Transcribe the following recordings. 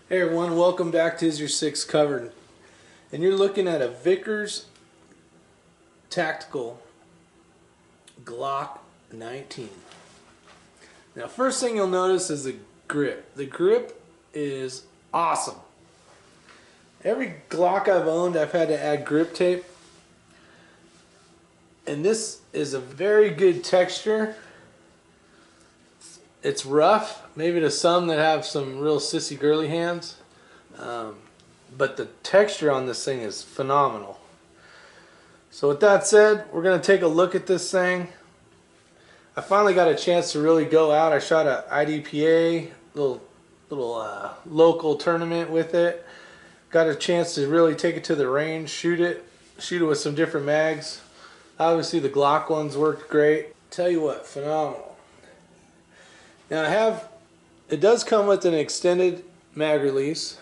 Hey everyone, welcome back to Isyour6 Covered. And you're looking at a Vickers Tactical Glock 19. Now first thing you'll notice is the grip. The grip is awesome. Every Glock I've owned I've had to add grip tape. And this is a very good texture. It's rough, maybe to some that have some real sissy girly hands, but the texture on this thing is phenomenal. So with that said, we're going to take a look at this thing. I finally got a chance to really go out. I shot a IDPA, little local tournament with it. Got a chance to really take it to the range, shoot it with some different mags. Obviously the Glock ones worked great. Tell you what, phenomenal. Now it does come with an extended mag release,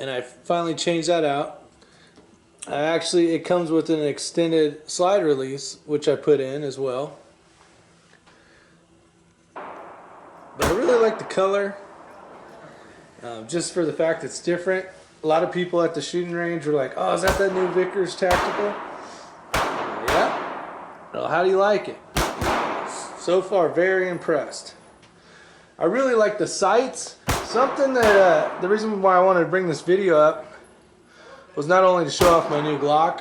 and I finally changed that out. It comes with an extended slide release, which I put in as well. But I really like the color, just for the fact it's different. A lot of people at the shooting range were like, "Oh, is that new Vickers Tactical?" Yeah. Well, how do you like it? So far, very impressed. I really like the sights. Something that the reason why I wanted to bring this video up was not only to show off my new Glock,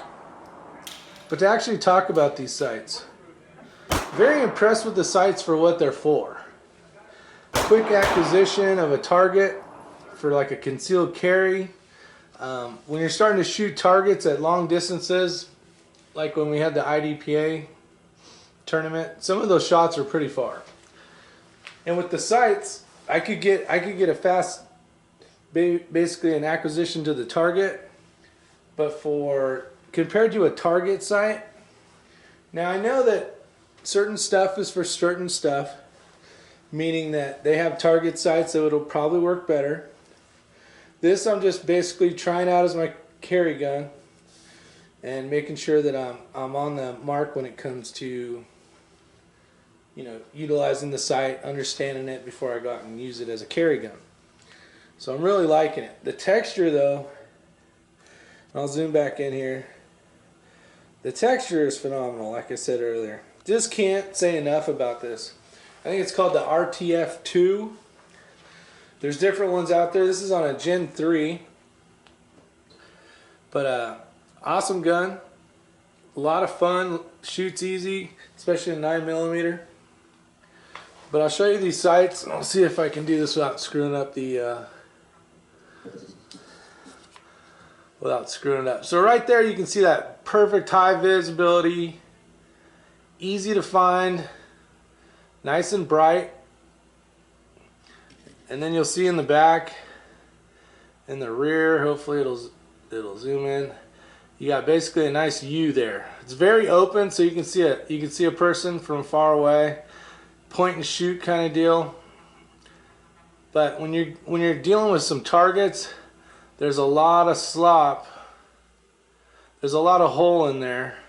but to actually talk about these sights. Very impressed with the sights for what they're for. Quick acquisition of a target for like a concealed carry. When you're starting to shoot targets at long distances, like when we had the IDPA tournament, some of those shots are pretty far. And with the sights, I could get a fast, basically an acquisition to the target. But compared to a target sight, now I know that certain stuff is for certain stuff, meaning that they have target sights that it'll probably work better. This I'm just basically trying out as my carry gun and making sure that I'm on the mark when it comes to, you know, utilizing the sight, understanding it before I go out and use it as a carry gun. So I'm really liking it. The texture though, I'll zoom back in here. The texture is phenomenal, like I said earlier. Just can't say enough about this. I think it's called the RTF2. There's different ones out there. This is on a Gen 3. But awesome gun. A lot of fun. Shoots easy, especially in 9mm. But I'll show you these sights, and I'll see if I can do this without screwing up the So right there you can see that perfect high visibility, easy to find, nice and bright. And then you'll see in the back, in the rear, hopefully it'll zoom in. You got basically a nice U there. It's very open, so you can see a person from far away. Point and shoot kind of deal. But when you're dealing with some targets, there's a lot of slop. There's a lot of hole in there.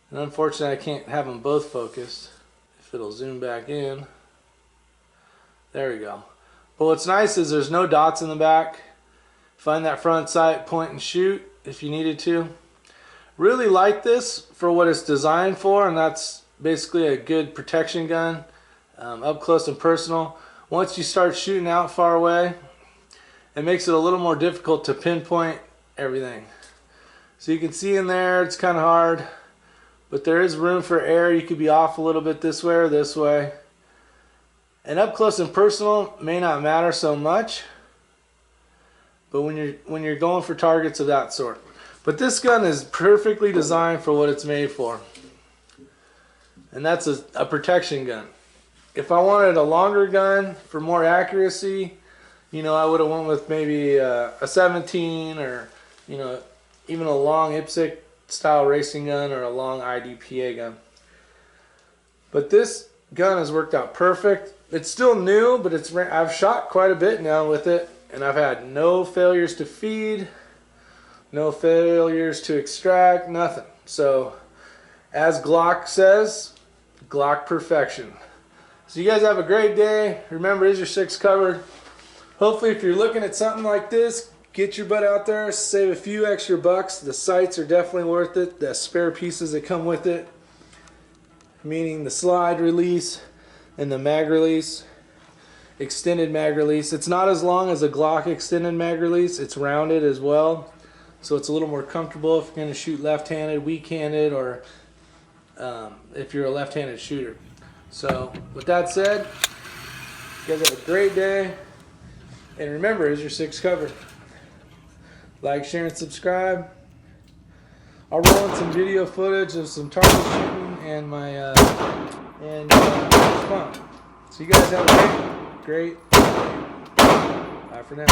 And unfortunately I can't have them both focused. If it'll zoom back in. There we go. But what's nice is there's no dots in the back. Find that front sight, point and shoot if you needed to. Really like this for what it's designed for, and that's basically a good protection gun. Up close and personal. Once you start shooting out far away, it makes it a little more difficult to pinpoint everything. So you can see in there it's kind of hard, but there is room for error. You could be off a little bit this way or this way. And up close and personal may not matter so much, but when you're going for targets of that sort. But this gun is perfectly designed for what it's made for, and that's a protection gun. If I wanted a longer gun for more accuracy, you know, I would have went with maybe a 17 or, you know, even a long IPSC style racing gun or a long IDPA gun. But this gun has worked out perfect. It's still new, but I've shot quite a bit now with it, and I've had no failures to feed, no failures to extract, nothing. So, as Glock says, Glock perfection. So you guys have a great day. Remember, Isyour6 covered. hopefully if you're looking at something like this, get your butt out there, save a few extra bucks. The sights are definitely worth it. The spare pieces that come with it, meaning the slide release and the mag release, extended mag release. It's not as long as a Glock extended mag release. It's rounded as well, so it's a little more comfortable if you're going to shoot left-handed, weak-handed, or if you're a left-handed shooter. So with that said, you guys have a great day, and remember, is your six covered? Like, share, and subscribe. I'll roll in some video footage of some target shooting and my fun. So you guys have a great bye for now.